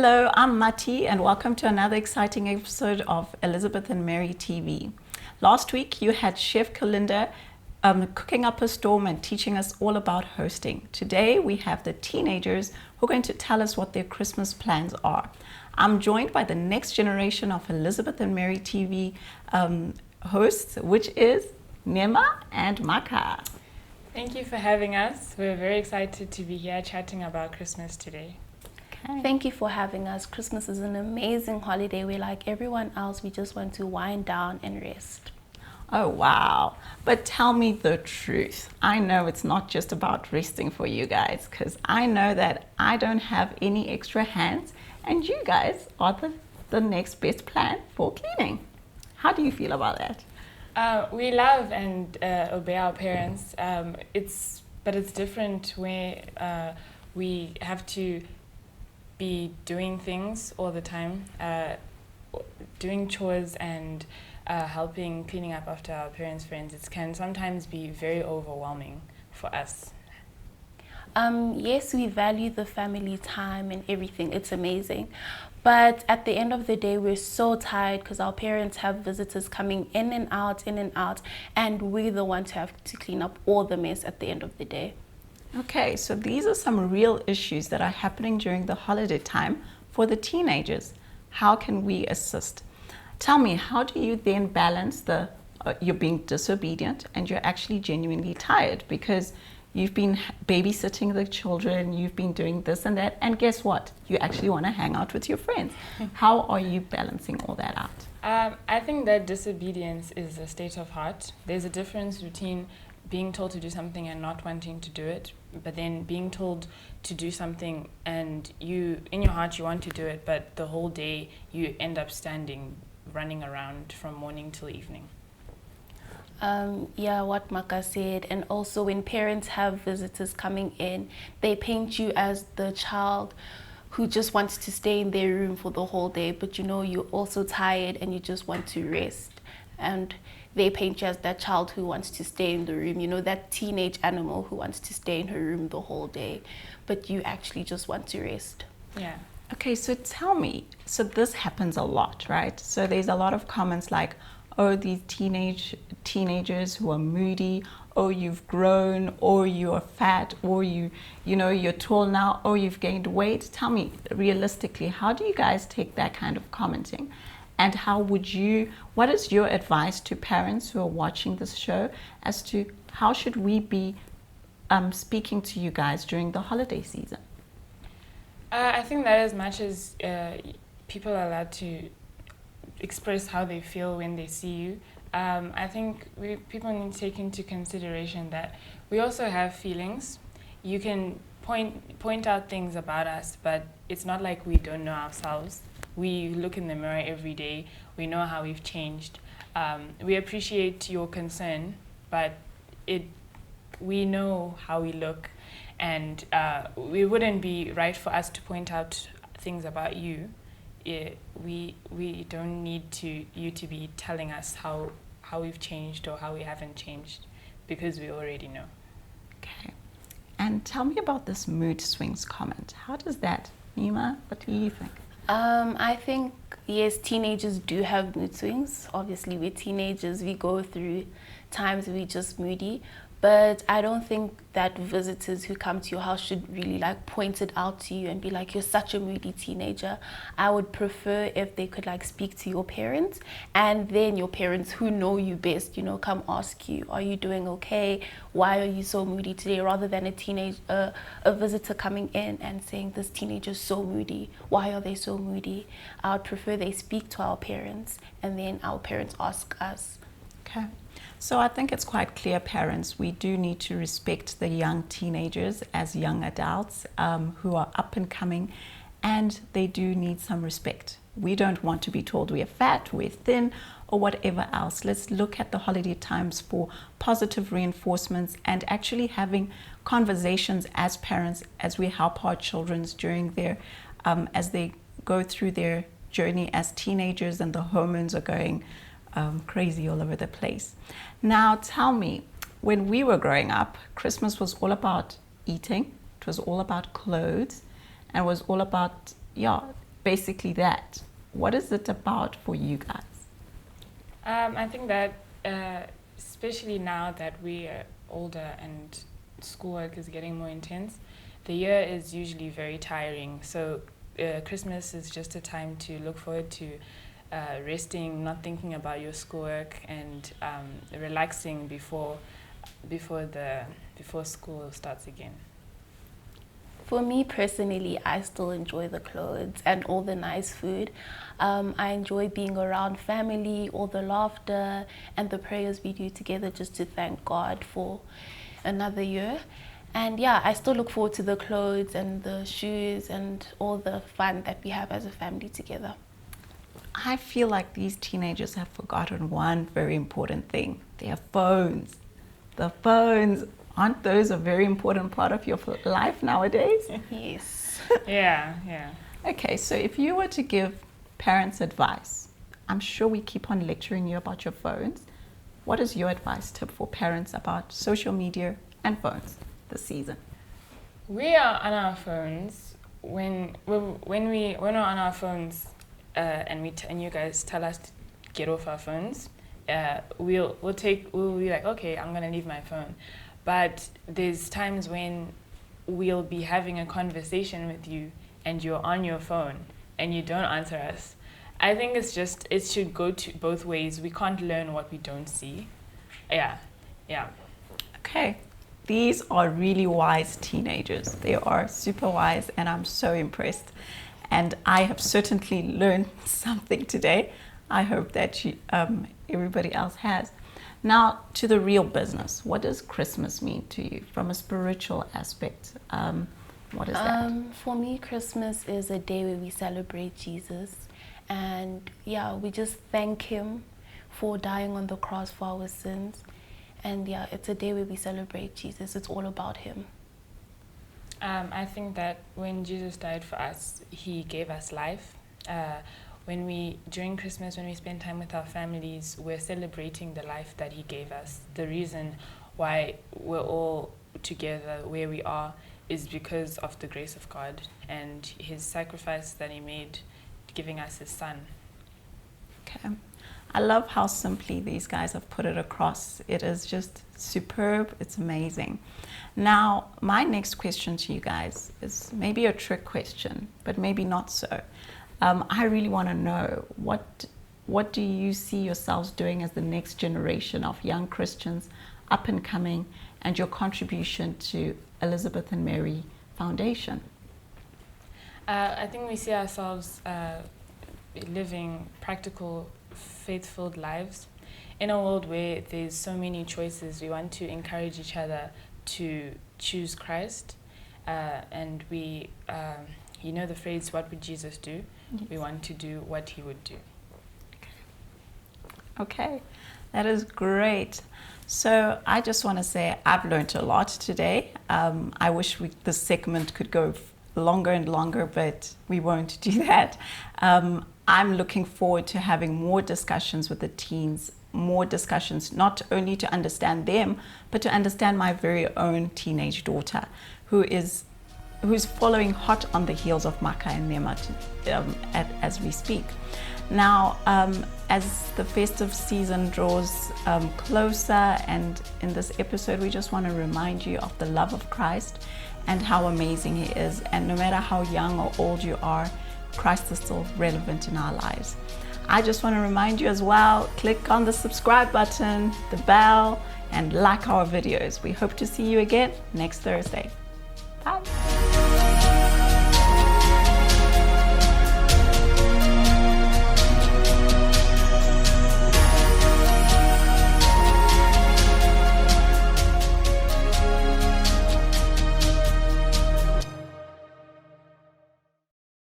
Hello, I'm Mati and welcome to another exciting episode of Elizabeth and Mary TV. Last week you had Chef Kalinda cooking up a storm and teaching us all about hosting. Today we have the teenagers who are going to tell us what their Christmas plans are. I'm joined by the next generation of Elizabeth and Mary TV hosts, which is Nema and Maka. Thank you for having us. We're very excited to be here chatting about Christmas today. Okay. Thank you for having us. Christmas is an amazing holiday. We're like everyone else. We just want to wind down and rest. Oh, wow. But tell me the truth. I know it's not just about resting for you guys, because I know that I don't have any extra hands and you guys are the next best plan for cleaning. How do you feel about that? We love and obey our parents. But it's different where we have to be doing things all the time, doing chores and helping cleaning up after our parents' friends. It can sometimes be very overwhelming for us. Yes, we value the family time and everything. It's amazing. But at the end of the day, we're so tired because our parents have visitors coming in and out, and we're the ones who have to clean up all the mess at the end of the day. Okay, so these are some real issues that are happening during the holiday time for the teenagers. How can we assist? Tell me, how do you then balance you're being disobedient and you're actually genuinely tired because you've been babysitting the children, you've been doing this and that, and guess what? You actually want to hang out with your friends. How are you balancing all that out? I think that disobedience is a state of heart. There's a difference between being told to do something and not wanting to do it, but then being told to do something and you, in your heart, you want to do it, but the whole day you end up running around from morning till evening. Yeah, what Maka said. And also when parents have visitors coming in, they paint you as the child who just wants to stay in their room for the whole day, but you're also tired and you just want to rest. And they paint you as that child who wants to stay in the room, that teenage animal who wants to stay in her room the whole day, but you actually just want to rest. Yeah. Okay, so tell me, so this happens a lot, right? So there's a lot of comments like, oh, these teenagers who are moody, oh, you've grown, or you're fat, or you're tall now, or you've gained weight. Tell me, realistically, how do you guys take that kind of commenting? And what is your advice to parents who are watching this show as to how should we be speaking to you guys during the holiday season? I think that as much as people are allowed to express how they feel when they see you, I think people need to take into consideration that we also have feelings. You can point out things about us, but it's not like we don't know ourselves. We look in the mirror every day. We know how we've changed. We appreciate your concern, but we know how we look, and it wouldn't be right for us to point out things about you. We don't need you to be telling us how we've changed or how we haven't changed, because we already know. Okay. And tell me about this mood swings comment. How does that, Nima, what do you think? I think, yes, teenagers do have mood swings. Obviously, we're teenagers. We go through times we're just moody. But I don't think that visitors who come to your house should really point it out to you and be like, you're such a moody teenager. I would prefer if they could speak to your parents, and then your parents who know you best, come ask you, are you doing okay? Why are you so moody today? Rather than a visitor coming in and saying, this teenager's so moody. Why are they so moody? I would prefer they speak to our parents and then our parents ask us. Okay. So I think it's quite clear, parents, we do need to respect the young teenagers as young adults who are up and coming, and they do need some respect. We don't want to be told we're fat, we're thin, or whatever else. Let's look at the holiday times for positive reinforcements and actually having conversations as parents as we help our children during as they go through their journey as teenagers and the hormones are going crazy all over the place. Now tell me, when we were growing up, Christmas was all about eating, it was all about clothes, and it was all about basically that. What is it about for you guys? I think that especially now that we are older and schoolwork is getting more intense, the year is usually very tiring. So Christmas is just a time to look forward to resting, not thinking about your schoolwork, and relaxing before school starts again. For me personally, I still enjoy the clothes and all the nice food. I enjoy being around family, all the laughter, and the prayers we do together just to thank God for another year. And yeah, I still look forward to the clothes and the shoes and all the fun that we have as a family together. I feel like these teenagers have forgotten one very important thing: their phones. The phones, aren't those a very important part of your life nowadays? Yes. Yeah. Okay, so if you were to give parents advice, I'm sure we keep on lecturing you about your phones. What is your advice tip for parents about social media and phones this season? We are on our phones when we're on our phones, and you guys tell us to get off our phones. We'll be like, okay, I'm gonna leave my phone. But there's times when we'll be having a conversation with you and you're on your phone and you don't answer us. I think it should go to both ways. We can't learn what we don't see. Yeah. Okay, these are really wise teenagers. They are super wise, and I'm so impressed. And I have certainly learned something today. I hope that everybody else has. Now, to the real business. What does Christmas mean to you from a spiritual aspect? What is that? For me, Christmas is a day where we celebrate Jesus. And yeah, we just thank him for dying on the cross for our sins. And yeah, it's a day where we celebrate Jesus. It's all about him. I think that when Jesus died for us, he gave us life. During Christmas, when we spend time with our families, we're celebrating the life that he gave us. The reason why we're all together where we are is because of the grace of God and his sacrifice that he made, giving us his son. Okay. I love how simply these guys have put it across. It is just superb. It's amazing. Now, my next question to you guys is maybe a trick question, but maybe not so. I really want to know, what do you see yourselves doing as the next generation of young Christians up and coming, and your contribution to Elizabeth and Mary Foundation? I think we see ourselves living practical, faith-filled lives. In a world where there's so many choices, we want to encourage each other to choose Christ. And we, you know the phrase, what would Jesus do? Yes. We want to do what he would do. Okay, that is great. So I just want to say I've learned a lot today. I wish this segment could go longer and longer, but we won't do that. I'm looking forward to having more discussions with the teens, more discussions not only to understand them, but to understand my very own teenage daughter, who's following hot on the heels of Maka and Nema as we speak. Now, as the festive season draws closer, and in this episode, we just want to remind you of the love of Christ and how amazing he is. And no matter how young or old you are, Christ is still relevant in our lives. I just want to remind you as well, click on the subscribe button, the bell, and like our videos. We hope to see you again next Thursday. Bye.